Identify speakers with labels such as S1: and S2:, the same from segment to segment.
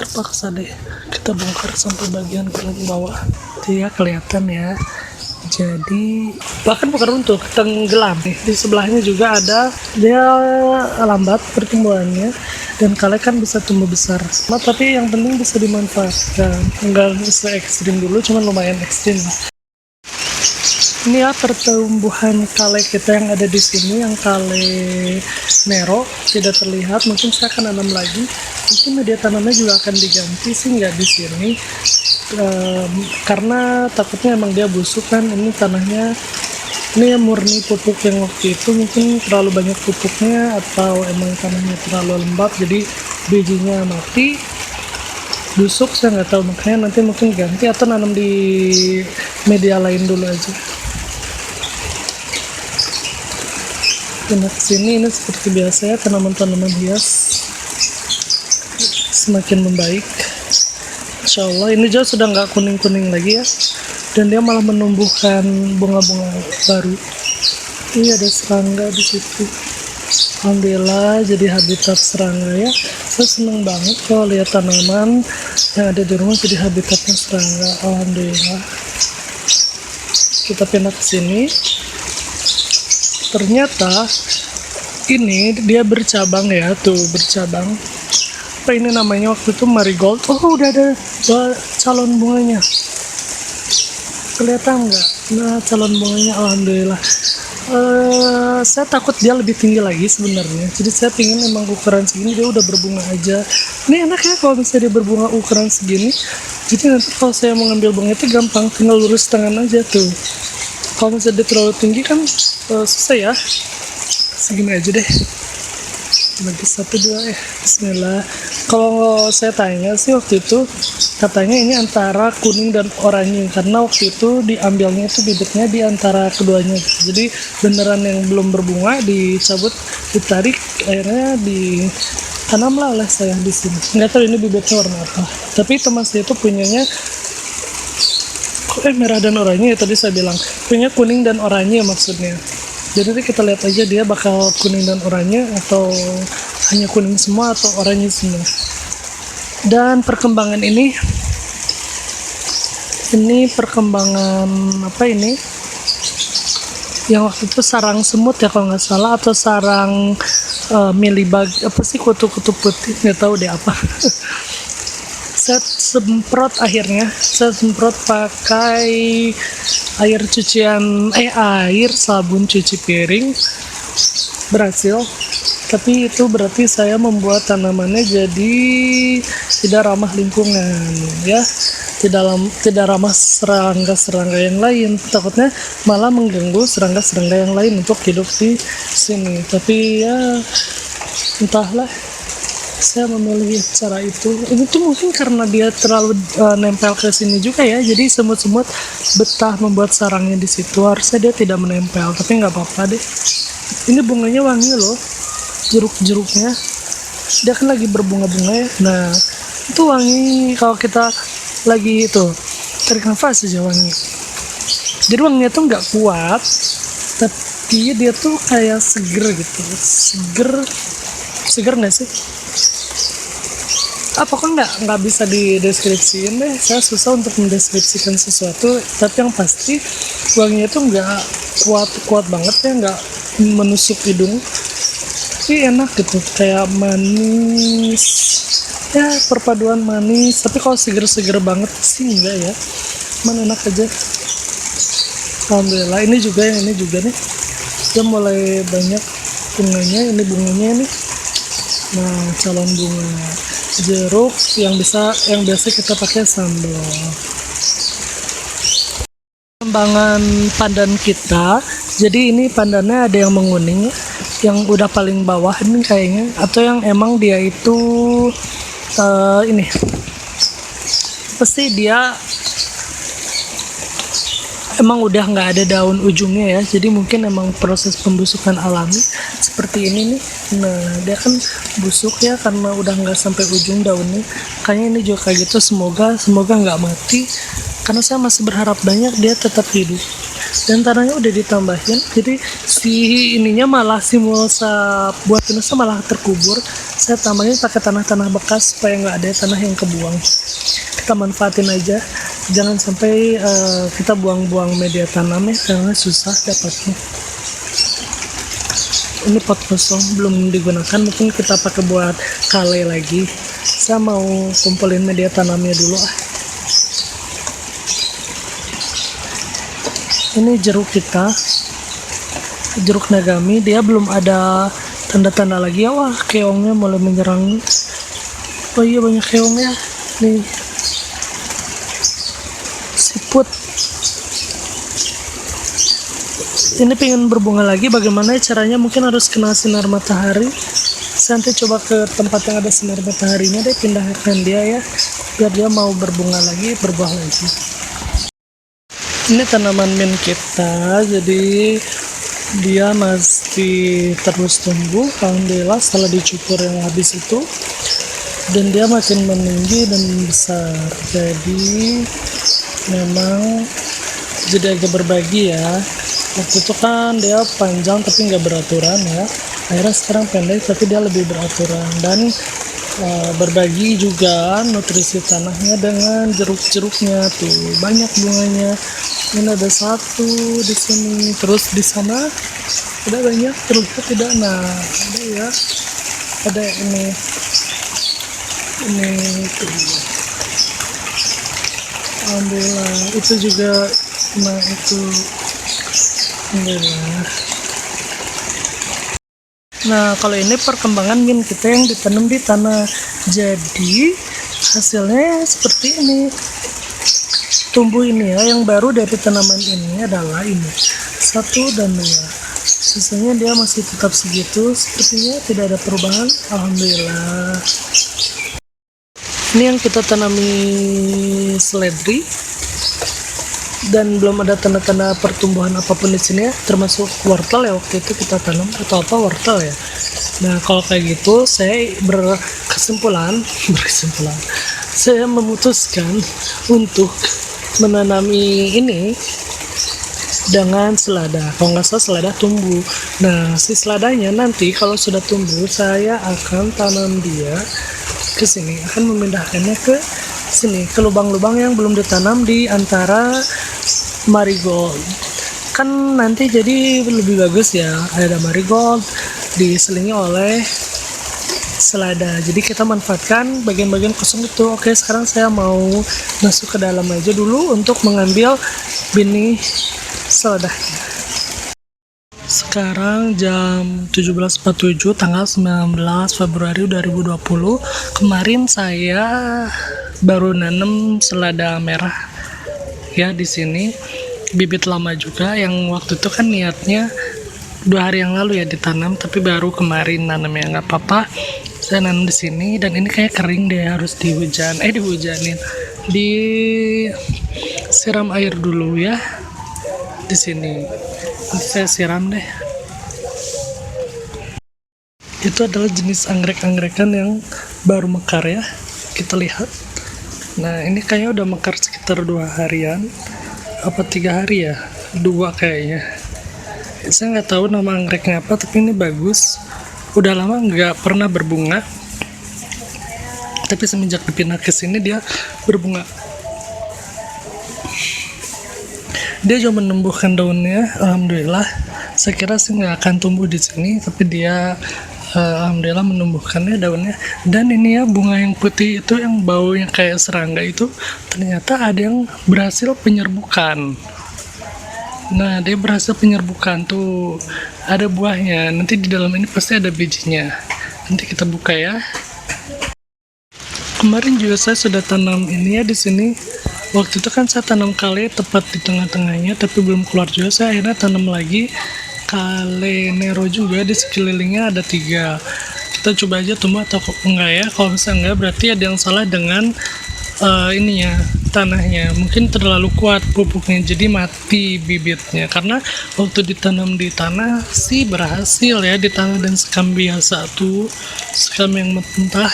S1: terpaksa deh kita bongkar sampai bagian kulit bawah. Jadi ya kelihatan ya. Jadi bahkan bukan runtuh, tenggelam. Di sebelahnya juga ada, dia lambat pertumbuhannya dan kaleng kan bisa tumbuh besar. Nah, tapi yang penting bisa dimanfaatkan. Enggak se ekstrim dulu, cuman lumayan ekstrim lah. Ini ya pertumbuhan kale kita yang ada di sini, yang kale nero tidak terlihat. Mungkin saya akan tanam lagi. Mungkin media tanamnya juga akan diganti sih, nggak di sini. Karena takutnya emang dia busuk kan. Ini tanahnya ini murni pupuk yang waktu itu, mungkin terlalu banyak pupuknya atau emang tanahnya terlalu lembab jadi bijinya mati, busuk, saya nggak tahu. Makanya nanti mungkin ganti atau nanam di media lain dulu aja. Nah, kesini ini seperti biasa ya, tanaman-tanaman hias semakin membaik. Insya Allah ini juga sudah nggak kuning-kuning lagi ya, dan dia malah menumbuhkan bunga-bunga baru. Ini ada serangga di situ. Alhamdulillah jadi habitat serangga ya. Saya seneng banget kalau lihat tanaman yang ada di rumah jadi habitatnya serangga. Alhamdulillah. Kita pindah ke sini. Ternyata ini dia bercabang ya, tuh bercabang. Apa ini namanya waktu itu, marigold. Oh, udah ada calon bunganya. Kelihatan nggak? Nah, calon bunganya, alhamdulillah. Saya takut dia lebih tinggi lagi sebenarnya. Jadi saya pingin emang ukuran segini dia udah berbunga aja. Ini enak ya kalau misalnya dia berbunga ukuran segini. Jadi nanti kalau saya mau ngambil bunga itu gampang, tinggal lurus tangan aja tuh. Kalau misalnya dia terlalu tinggi kan susah ya. Segini aja deh. Bagi 1, 2 bismillah. Kalau saya tanya sih waktu itu katanya ini antara kuning dan oranye, karena waktu itu diambilnya itu bibitnya di antara keduanya. Jadi beneran yang belum berbunga dicabut, ditarik, akhirnya ditanamlah oleh saya di sini. Nggak tahu ini bibitnya warna apa. Tapi teman saya itu punyanya merah dan oranye ya, tadi saya bilang punya kuning dan oranye maksudnya. Jadi nanti kita lihat aja dia bakal kuning dan oranye atau hanya kuning semua atau oranye semua. Dan perkembangan ini perkembangan apa ini? Yang waktu itu sarang semut ya kalau nggak salah, atau sarang mealybug, apa sih, kutu-kutu putih, nggak tahu deh apa. Saya semprot pakai air sabun cuci piring, berhasil. Tapi itu berarti saya membuat tanamannya jadi tidak ramah lingkungan ya, tidak ramah serangga-serangga yang lain. Takutnya malah mengganggu serangga-serangga yang lain untuk hidup di sini. Tapi ya entahlah, saya memilih cara itu. Ini tuh mungkin karena dia terlalu nempel ke sini juga ya, jadi semut-semut betah membuat sarangnya di situ. Harusnya dia tidak menempel, tapi nggak apa-apa deh. Ini bunganya wangi loh, jeruk-jeruknya. Dia kan lagi berbunga-bunga ya. Nah, itu wangi kalau kita lagi itu tarik nafas aja wangi. Jadi wanginya tuh nggak kuat, tapi dia tuh kayak seger gitu. Seger nggak sih? Pokoknya nggak bisa dideskripsiin deh. Saya susah untuk mendeskripsikan sesuatu, tapi yang pasti wanginya tuh nggak kuat banget ya, nggak menusuk hidung, tapi enak gitu, kayak manis ya, perpaduan manis. Tapi kalau seger banget sih enggak ya, enak aja. Alhamdulillah. Ini juga nih dia mulai banyak bunganya. Ini bunganya nih. Nah, calon bunga jeruk yang biasa kita pakai sambal. Pengembangan pandan kita, jadi ini pandannya ada yang menguning, yang udah paling bawah ini kayaknya, atau yang emang dia itu ini pasti dia emang udah nggak ada daun ujungnya ya, jadi mungkin emang proses pembusukan alami seperti ini nih. Nah, dia kan busuk ya karena udah nggak sampai ujung daunnya. Kayaknya ini juga kayak gitu. Semoga nggak mati, karena saya masih berharap banyak dia tetap hidup. dan tanahnya udah ditambahin, jadi si ininya malah si mulsa buat pinusnya malah terkubur. Saya tambahin pakai tanah-tanah bekas supaya nggak ada tanah yang kebuang. Kita manfaatin aja, jangan sampai kita buang-buang media tanam ya, karena susah dapatnya. Ini pot kosong belum digunakan, mungkin kita pakai buat kale lagi. Saya mau kumpulin media tanamnya dulu ah. Ini jeruk kita, jeruk nagami, dia belum ada tanda-tanda lagi ya. Wah, keongnya mulai menyerang. Oh iya, banyak keongnya nih, siput. Ini pengen berbunga lagi, bagaimana caranya? Mungkin harus kena sinar matahari. Saya nanti coba ke tempat yang ada sinar mataharinya deh, pindahkan dia ya, biar dia mau berbunga lagi, berbuah lagi. Ini tanaman mint kita, jadi dia masih terus tumbuh alhamdulillah setelah dicukur yang habis itu, dan dia makin meninggi dan besar. Jadi memang jadi agak berbagi ya. Waktu itu kan dia panjang tapi nggak beraturan ya, akhirnya sekarang pendek tapi dia lebih beraturan. Dan berbagi juga nutrisi tanahnya dengan jeruk-jeruknya tuh, banyak bunganya. Ini ada satu di sini, terus di sana ada banyak, terlihat tidak? Nah, ada ya, ada ini tuh. Alhamdulillah, itu juga, nah itu alhamdulillah. Nah, kalau ini perkembangan mint kita yang ditanam di tanah. Jadi hasilnya seperti ini. Tumbuh ini ya, yang baru dari tanaman ini adalah ini 1 dan 2. Sisanya dia masih tetap segitu, sepertinya tidak ada perubahan. Alhamdulillah. Ini yang kita tanami seledri, dan belum ada tanda-tanda pertumbuhan apapun di sini ya, termasuk wortel ya, waktu itu kita tanam atau apa, wortel ya. Nah, kalau kayak gitu saya berkesimpulan saya memutuskan untuk menanami ini dengan selada. Kalau nggak salah selada tumbuh. Nah, si seladanya nanti kalau sudah tumbuh, saya akan tanam dia ke sini, akan memindahkannya ke sini, ke lubang-lubang yang belum ditanam di antara marigold. Kan nanti jadi lebih bagus ya, ada marigold diselingi oleh selada. Jadi kita manfaatkan bagian-bagian kosong itu. Oke, sekarang saya mau masuk ke dalam aja dulu untuk mengambil benih seladanya. Sekarang jam 17.47, tanggal 19 Februari 2020. Kemarin saya baru nanam selada merah ya di sini, bibit lama juga, yang waktu itu kan niatnya 2 hari yang lalu ya ditanam, tapi baru kemarin nanamnya. Nggak apa-apa, saya nanam di sini. Dan ini kayak kering deh, harus dihujanin, disiram air dulu ya di sini. Nanti saya siram deh. Itu adalah jenis anggrek-angrekan yang baru mekar ya, kita lihat. Nah, ini kayaknya udah mekar sekitar 2 harian apa 3 hari ya, 2 kayaknya. Saya nggak tahu nama anggreknya apa, tapi ini bagus. Udah lama nggak pernah berbunga, tapi semenjak dipindah ke sini dia berbunga. Dia juga menumbuhkan daunnya, alhamdulillah. Saya kira sih nggak akan tumbuh di sini, tapi dia alhamdulillah menumbuhkannya daunnya. Dan ini ya, bunga yang putih itu yang baunya kayak serangga itu, ternyata ada yang berhasil penyerbukan. Nah, dia berhasil penyerbukan tuh, ada buahnya. Nanti di dalam ini pasti ada bijinya. Nanti kita buka ya. Kemarin juga saya sudah tanam ini ya di sini. Waktu itu kan saya tanam kale tepat di tengah-tengahnya, tapi belum keluar juga. Saya akhirnya tanam lagi kale nero juga, di sekelilingnya ada 3. Kita coba aja tumbuh atau enggak ya. Kalau misalnya enggak, berarti ada yang salah dengan ininya, tanahnya. Mungkin terlalu kuat pupuknya, jadi mati bibitnya. Karena waktu ditanam di tanah sih berhasil ya, di tanah dan sekam biasa tuh, sekam yang mentah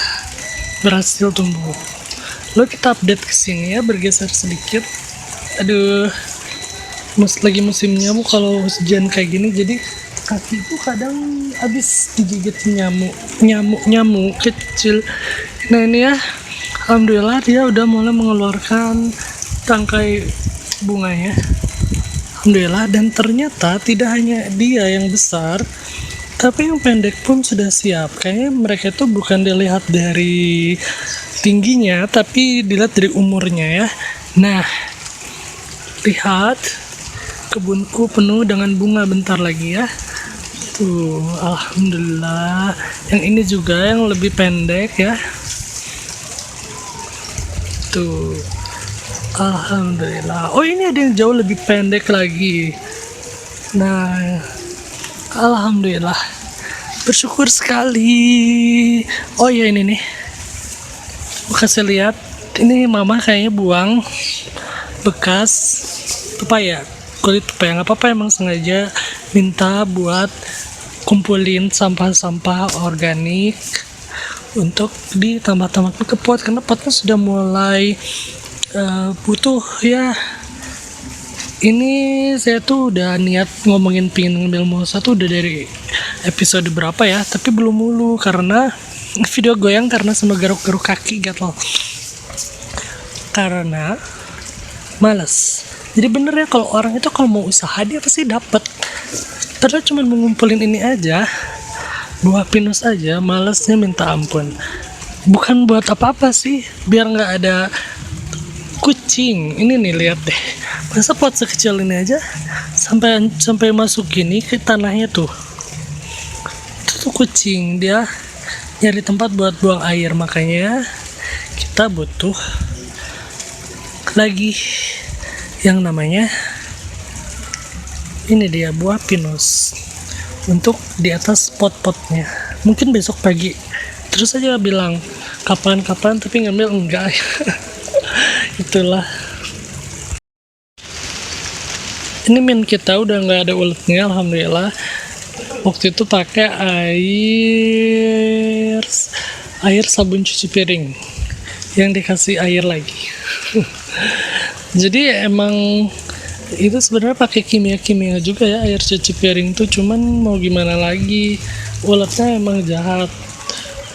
S1: berhasil tumbuh. Lalu kita update ke sini ya, bergeser sedikit. Aduh, lagi musim nyamuk kalau hujan kayak gini, jadi kaki itu kadang habis digigit nyamuk kecil. Nah ini ya, alhamdulillah dia udah mulai mengeluarkan tangkai bunganya, alhamdulillah. Dan ternyata tidak hanya dia yang besar, tapi yang pendek pun sudah siap. Kayaknya mereka itu bukan dilihat dari tingginya, tapi dilihat dari umurnya ya. Nah, lihat kebunku penuh dengan bunga bentar lagi ya. Tuh, alhamdulillah. Yang ini juga yang lebih pendek ya. Tuh, alhamdulillah. Oh, ini ada yang jauh lebih pendek lagi. Nah, alhamdulillah, bersyukur sekali. Oh ya, ini nih, aku kasih lihat. Ini mama kayaknya buang bekas pepaya, kulit pepaya. Nggak apa-apa, emang sengaja minta buat kumpulin sampah-sampah organik untuk ditambah-tambahkan ke pot, karena potnya sudah mulai butuh ya. Ini saya tuh udah niat ngomongin pingin ngambil mulsa tuh udah dari episode berapa ya, tapi belum mulu karena video goyang karena sama garuk-garuk kaki gatel, karena males. Jadi bener ya, kalau orang itu kalau mau usaha dia pasti dapet. Padahal cuma mengumpulin ini aja, buah pinus aja, malesnya minta ampun. Bukan buat apa-apa sih, biar nggak ada kucing. Ini nih, lihat deh, masa pot sekecil ini aja sampai masuk gini ke tanahnya tuh. Itu tuh kucing, dia nyari tempat buat buang air. Makanya kita butuh lagi yang namanya ini dia, buah pinus untuk di atas pot-potnya. Mungkin besok pagi terus aja bilang kapan-kapan, tapi ngambil enggak. Itulah. Ini min kita udah nggak ada uletnya, alhamdulillah. Waktu itu pakai air sabun cuci piring yang dikasih air lagi. Jadi emang itu sebenarnya pakai kimia juga ya, air cuci piring tuh. Cuman mau gimana lagi, uletnya emang jahat.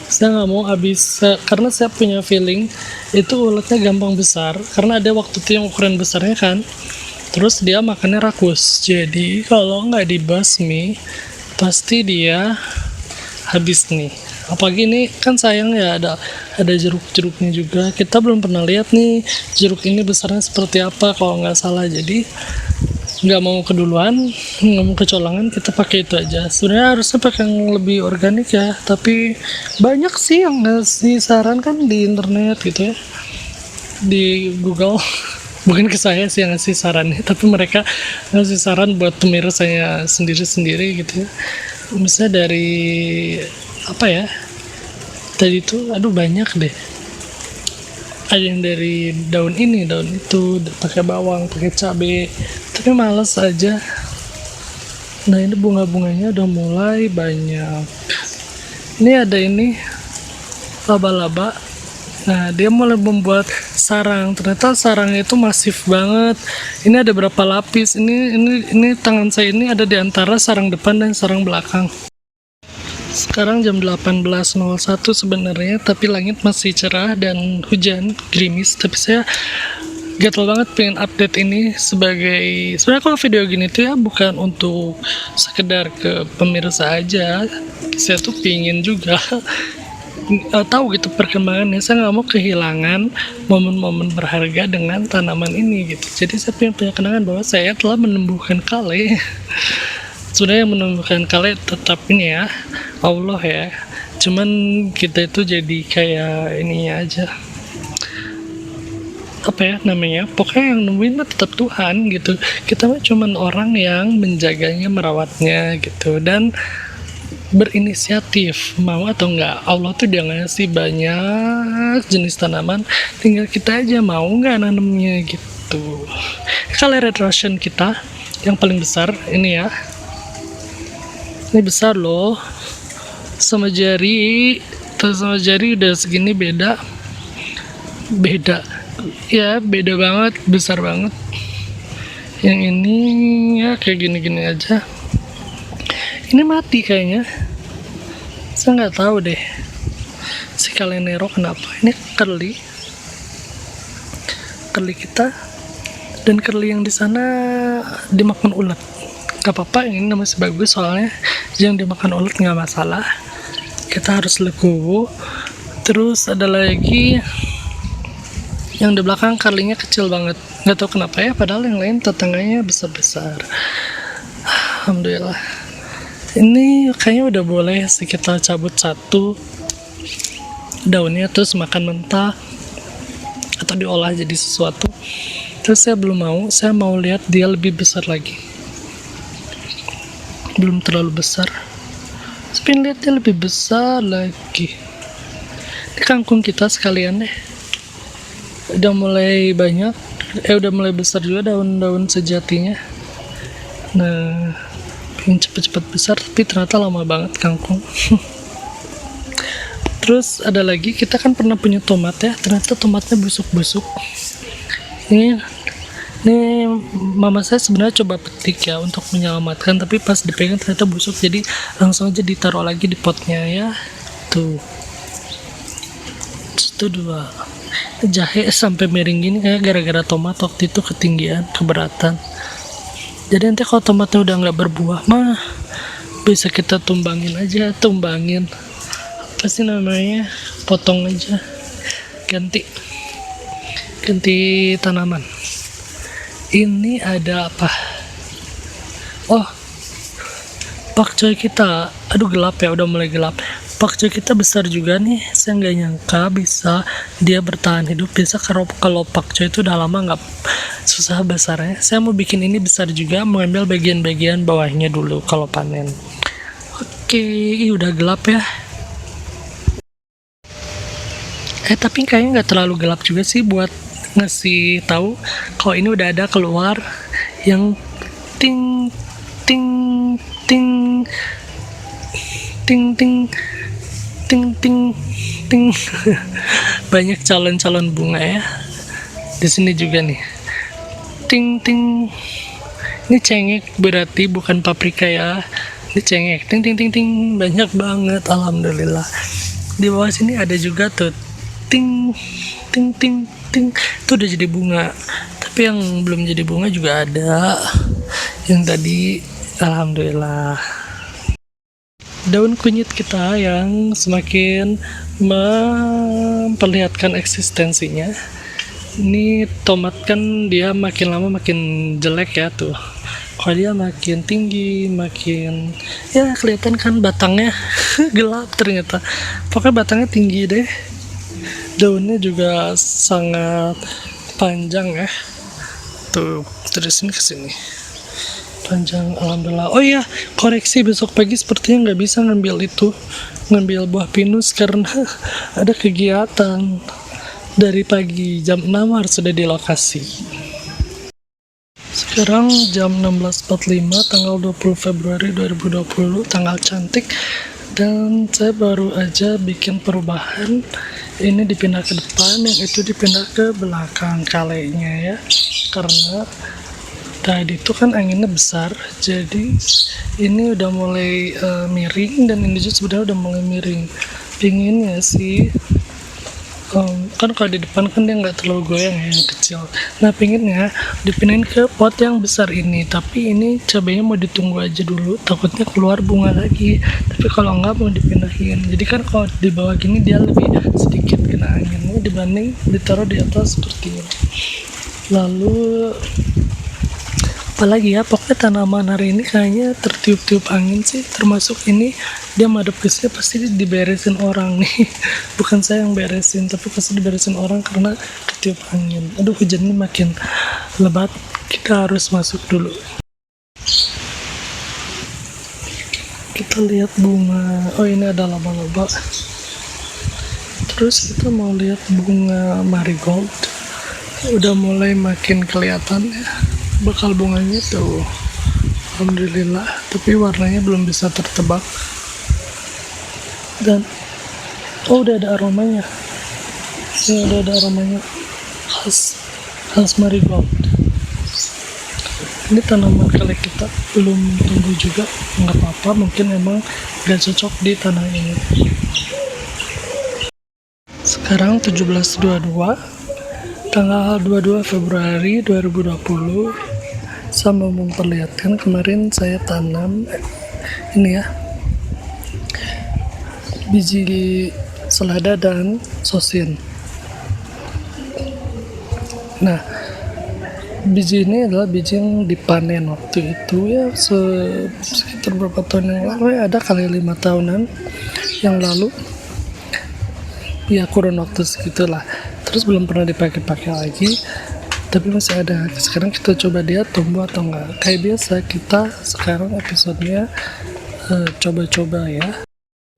S1: Saya nggak mau habis, karena saya punya feeling itu uletnya gampang besar, karena ada waktu itu yang ukuran besarnya kan, terus dia makannya rakus. Jadi kalau nggak dibasmi pasti dia habis nih. Apalagi ini kan sayang ya, ada jeruk-jeruknya juga. Kita belum pernah lihat nih jeruk ini besarnya seperti apa kalau nggak salah. Jadi nggak mau keduluan, nggak mau kecolongan, kita pakai itu aja. Sebenarnya harusnya pakai yang lebih organik ya, tapi banyak sih yang ngasih saran kan di internet gitu ya, di Google. Bukan ke saya sih yang ngasih sarannya, tapi mereka ngasih saran buat pemirsanya sendiri-sendiri gitu ya. Misalnya dari apa ya, tadi itu aduh banyak deh, ada yang dari daun ini, daun itu, pakai bawang, pakai cabai, tapi males aja. Nah ini bunga-bunganya udah mulai banyak. Ini ada ini laba-laba. Nah dia mulai membuat sarang, ternyata sarangnya itu masif banget. Ini ada berapa lapis, ini tangan saya ini ada di antara sarang depan dan sarang belakang. Sekarang jam 18.01 sebenarnya, tapi langit masih cerah dan hujan gerimis. Tapi saya gatel banget pengen update ini sebagai, sebenarnya kalau video gini tuh ya bukan untuk sekedar ke pemirsa aja. Saya tuh pingin juga tahu gitu perkembangannya. Saya nggak mau kehilangan momen-momen berharga dengan tanaman ini gitu. Jadi saya punya kenangan bahwa saya telah menumbuhkan kale. Sudah yang menumbuhkan kale tetap ini ya, Allah ya. Cuman kita itu jadi kayak ininya aja, apa ya namanya, pokoknya yang nemuin mah tetap Tuhan gitu. Kita mah cuman orang yang menjaganya, merawatnya gitu, dan berinisiatif mau atau enggak. Allah tuh dia ngasih banyak jenis tanaman, tinggal kita aja mau nggak nanemnya gitu. Kalau red Russian kita yang paling besar ini ya, ini besar loh, sama jari udah segini, beda ya, beda banget, besar banget Yang ini ya kayak gini-gini aja. Ini mati kayaknya. Saya nggak tahu deh. Si Kalenero kenapa? Ini curly kita, dan curly yang di sana dimakan ulat. Gak apa-apa, yang ini masih bagus soalnya yang dimakan ulat nggak masalah. Kita harus legowo. Terus ada lagi yang di belakang curly-nya kecil banget. Nggak tahu kenapa ya, padahal yang lain tetangganya besar-besar. Alhamdulillah. Ini kayaknya udah boleh sih kita cabut satu daunnya terus makan mentah atau diolah jadi sesuatu. Terus saya belum mau, saya mau lihat dia lebih besar lagi. Belum terlalu besar, tapi lihat dia lebih besar lagi. Ini kangkung kita sekalian deh. Udah mulai banyak, udah mulai besar juga daun-daun sejatinya. Nah, pengen cepet-cepet besar, tapi ternyata lama banget kangkung. Terus ada lagi, kita kan pernah punya tomat ya, ternyata tomatnya busuk-busuk. Ini mama saya sebenarnya coba petik ya untuk menyelamatkan, tapi pas dipegang ternyata busuk, jadi langsung aja ditaruh lagi di potnya ya. Tuh. Itu 2. Jahe sampai miring gini kayak gara-gara tomat waktu itu ketinggian, keberatan. Jadi nanti kalau tomatnya udah nggak berbuah mah bisa kita tumbangin apa sih namanya, potong aja, ganti tanaman. Ini ada apa? Oh, pakcoy kita, aduh gelap ya, udah mulai gelap. Pakcoy kita besar juga nih, saya nggak nyangka bisa dia bertahan hidup. Biasa kalau pakcoy itu udah lama nggak susah besarnya. Saya mau bikin ini besar juga, mengambil bagian-bagian bawahnya dulu kalau panen. Oke, udah gelap ya. Tapi kayaknya nggak terlalu gelap juga sih buat ngasih tahu kalau ini udah ada keluar yang ting ting ting ting ting ting ting ting. Banyak calon-calon bunga ya di sini juga nih. Ting ting. Ini cengek berarti bukan paprika ya. Ini cengek. Ting ting ting ting. Banyak banget, alhamdulillah. Di bawah sini ada juga tuh ting ting ting ting. Itu udah jadi bunga. Tapi yang belum jadi bunga juga ada. Yang tadi alhamdulillah. Daun kunyit kita yang semakin memperlihatkan eksistensinya. Ini tomat kan dia makin lama makin jelek ya tuh. Kalau dia makin tinggi, makin ya kelihatan kan batangnya gelap ternyata. Pokoknya batangnya tinggi deh. Daunnya juga sangat panjang ya. Tuh dari sini ke sini. Panjang, alhamdulillah. Oh iya, koreksi, besok pagi sepertinya nggak bisa ngambil buah pinus karena ada kegiatan. Dari pagi jam 6 harus sudah di lokasi. Sekarang jam 16.45 tanggal 20 Februari 2020, tanggal cantik, dan saya baru aja bikin perubahan. Ini dipindah ke depan, yang itu dipindah ke belakang kalenya ya, karena tadi itu kan anginnya besar, jadi ini udah mulai miring, dan ini juga sebenarnya udah mulai miring. Pinginnya sih kan kalau di depan kan dia nggak terlalu goyang ya, yang kecil. Nah pinginnya dipindahin ke pot yang besar ini, tapi ini cabenya mau ditunggu aja dulu, takutnya keluar bunga lagi. Tapi kalau nggak mau dipindahin, jadi kan kalau di bawah gini dia lebih sedikit kena anginnya dibanding ditaruh di atas seperti ini. Lalu apalagi ya, pokoknya tanaman hari ini kayaknya tertiup-tiup angin sih, termasuk ini dia madep ke sini pasti diberesin orang nih. Bukan saya yang beresin, tapi pasti diberesin orang karena ketiup angin. Aduh, hujannya makin lebat, kita harus masuk dulu. Kita lihat bunga. Oh, ini ada laba-laba. Terus kita mau lihat bunga marigold, udah mulai makin kelihatan ya bakal bunganya tuh, alhamdulillah, tapi warnanya belum bisa tertebak. Dan udah ada aromanya, udah ada aromanya khas marigold. Ini tanaman kelek kita belum tumbuh juga, nggak apa-apa, mungkin memang gak cocok di tanah ini. Sekarang 17.22, tanggal 22 Februari 2020. Saya mau memperlihatkan kemarin saya tanam ini ya, biji selada dan sosin. Nah, biji ini adalah biji yang dipanen waktu itu ya, sekitar berapa tahun yang lalu ya, ada kali 5 tahunan yang lalu ya, kurun waktu segitulah. Terus belum pernah dipakai lagi, tapi masih ada. Sekarang kita coba dia tumbuh atau enggak. Kayak biasa kita sekarang episodenya coba-coba ya.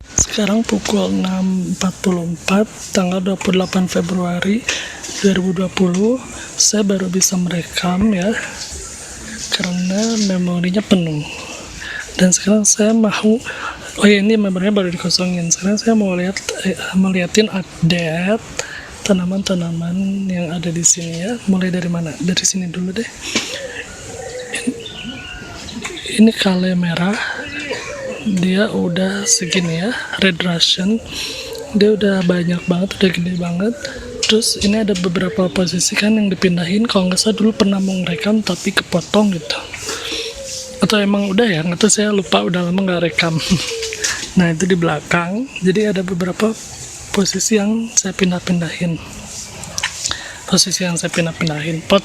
S1: Sekarang pukul 6.44 tanggal 28 Februari 2020. Saya baru bisa merekam ya, karena memorinya penuh. Dan sekarang saya mau, oh ya, ini memorinya baru dikosongin. Sekarang saya mau melihatin update tanaman-tanaman yang ada di sini ya. Mulai dari mana? Dari sini dulu deh. Ini kale merah, dia udah segini ya, red Russian. Dia udah banyak banget, udah gede banget. Terus ini ada beberapa posisi kan yang dipindahin. Kalau nggak salah dulu pernah mau ngerekam tapi kepotong gitu. Atau emang udah ya, nggak tahu, saya lupa, udah lama nggak rekam. Nah itu di belakang. Jadi ada beberapa posisi yang saya pindah-pindahin. Pot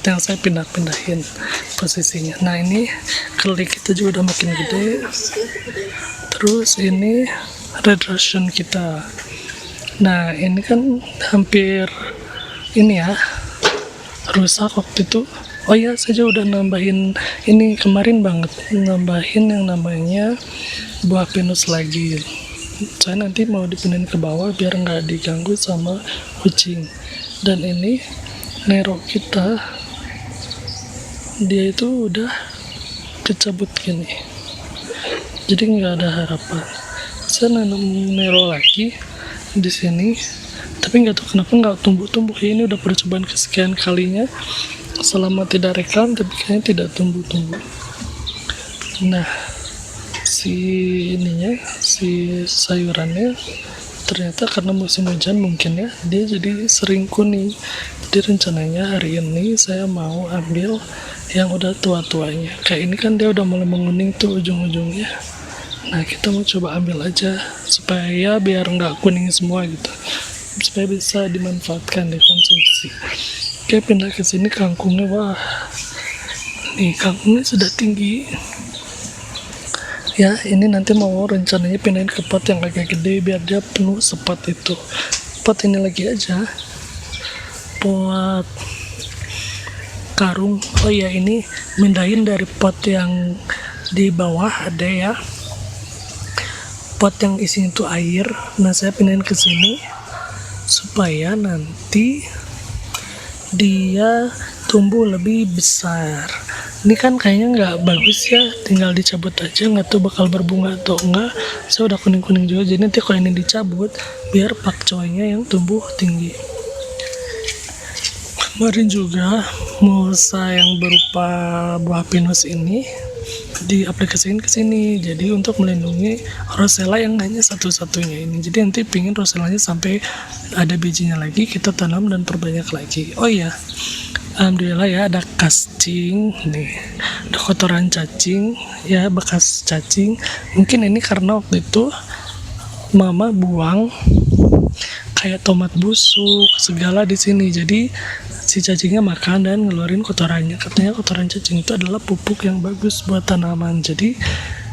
S1: yang saya pindah-pindahin posisinya. Nah ini kelik kita juga udah makin gede. Terus ini red Russian kita. Nah ini kan hampir ini ya, rusak waktu itu. Oh iya, saya udah nambahin ini kemarin banget, nambahin yang namanya buah pinus lagi. Saya nanti mau dipindahin ke bawah biar nggak diganggu sama kucing. Dan ini nero kita, dia itu udah kecabut gini, jadi nggak ada harapan. Saya nanam nero lagi di sini, tapi nggak tahu kenapa nggak tumbuh-tumbuh. Ini udah percobaan kesekian kalinya selama tidak rekam, tapi kayaknya tidak tumbuh-tumbuh. Nah si sayurannya ternyata karena musim hujan mungkin ya, dia jadi sering kuning. Jadi rencananya hari ini saya mau ambil yang udah tua-tuanya. Kayak ini kan dia udah mulai menguning tuh ujung-ujungnya. Nah kita mau coba ambil aja supaya biar nggak kuning semua gitu, supaya bisa dimanfaatkan, dikonsumsi. Oke, pindah ke sini kangkungnya. Wah, nih kangkungnya sudah tinggi ya. Ini nanti mau rencananya pindahin ke pot yang agak gede biar dia penuh sepot itu. Pot ini lagi aja, pot karung. Oh ya, ini mindahin dari pot yang di bawah ada ya, pot yang isinya itu air. Nah saya pindahin ke sini supaya nanti dia tumbuh lebih besar. Ini kan kayaknya nggak bagus ya, tinggal dicabut aja, nggak tahu bakal berbunga atau enggak. Saya udah kuning-kuning juga, jadi nanti kalau ini dicabut biar pakcoynya yang tumbuh tinggi. Kemarin juga mulsa yang berupa buah pinus ini diaplikasikan ke sini, jadi untuk melindungi rosella yang hanya satu-satunya ini. Jadi nanti pingin rosellanya sampai ada bijinya lagi, kita tanam dan perbanyak lagi. Oh iya, alhamdulillah ya, ada cacing nih, ada kotoran cacing ya, bekas cacing. Mungkin ini karena waktu itu mama buang kayak tomat busuk segala di sini, jadi si cacingnya makan dan ngeluarin kotorannya. Katanya kotoran cacing itu adalah pupuk yang bagus buat tanaman. Jadi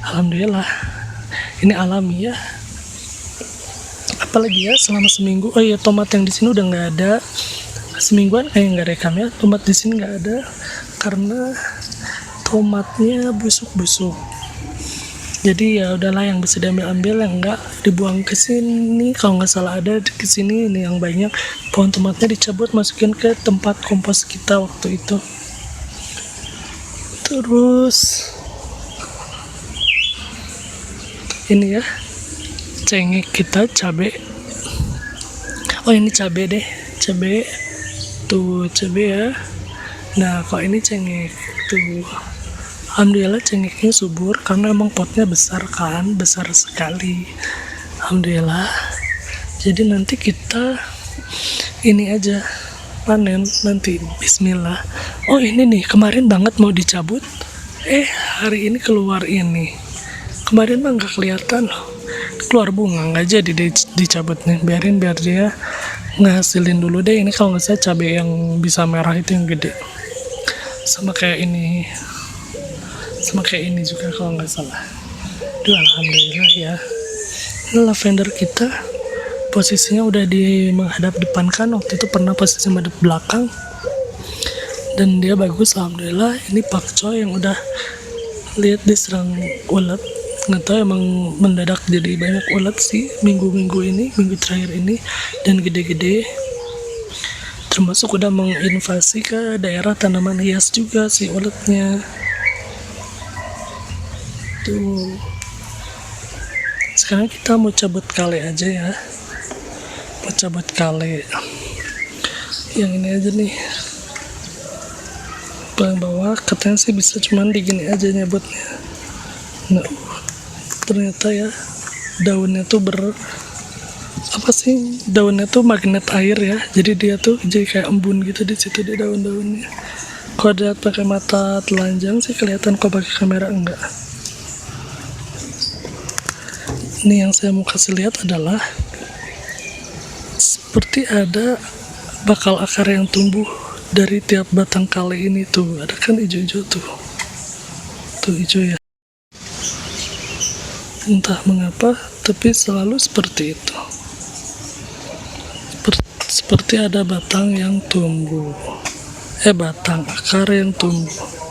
S1: alhamdulillah ini alami ya. Apalagi ya, selama seminggu. Oh iya, tomat yang di sini udah nggak ada. Semingguan kayak nggak rekam ya. Tomat di sini nggak ada karena tomatnya busuk-busuk. Jadi ya udahlah, yang bisa diambil-ambil, yang enggak dibuang ke sini. Kalau nggak salah ada ke sini ini yang banyak pohon tomatnya dicabut, masukin ke tempat kompos kita waktu itu. Terus ini ya, cengkeh kita, cabe. Oh ini cabe deh, cabe tuh, cabe ya. Nah kalau ini cengkeh tuh, Alhamdulillah cengkehnya subur karena emang potnya besar kan, besar sekali. Alhamdulillah. Jadi nanti kita ini aja panen nanti. Bismillah. Oh ini nih kemarin banget mau dicabut. Hari ini keluar ini. Kemarin mah nggak kelihatan loh. Keluar bunga nggak jadi dicabut nih. Biar dia ngasilin dulu deh. Ini kalau nggak salah cabai yang bisa merah itu yang gede. Sama kayak ini juga kalau nggak salah. Duh, alhamdulillah ya. Ini lavender kita posisinya udah di menghadap depan kan, waktu itu pernah posisi menghadap belakang dan dia bagus alhamdulillah. Ini pakcoy yang udah lihat diserang ulat, nggak tahu emang mendadak jadi banyak ulat sih minggu terakhir ini, dan gede-gede, termasuk udah menginvasi ke daerah tanaman hias juga si ulatnya tuh. Sekarang kita mau cabut kale aja ya, mau cabut kale yang ini aja nih, paling bawah katanya sih bisa cuman digini aja nyabutnya. Nah ternyata ya daunnya tuh daunnya tuh magnet air ya, jadi dia tuh jadi kayak embun gitu di situ di daun-daunnya. Kalau lihat pakai mata telanjang sih kelihatan, kalau pakai kamera enggak. Ini yang saya mau kasih lihat adalah seperti ada bakal akar yang tumbuh dari tiap batang kale ini tuh, ada kan hijau-hijau tuh hijau ya, entah mengapa tapi selalu seperti itu, seperti ada batang yang tumbuh, batang akar yang tumbuh.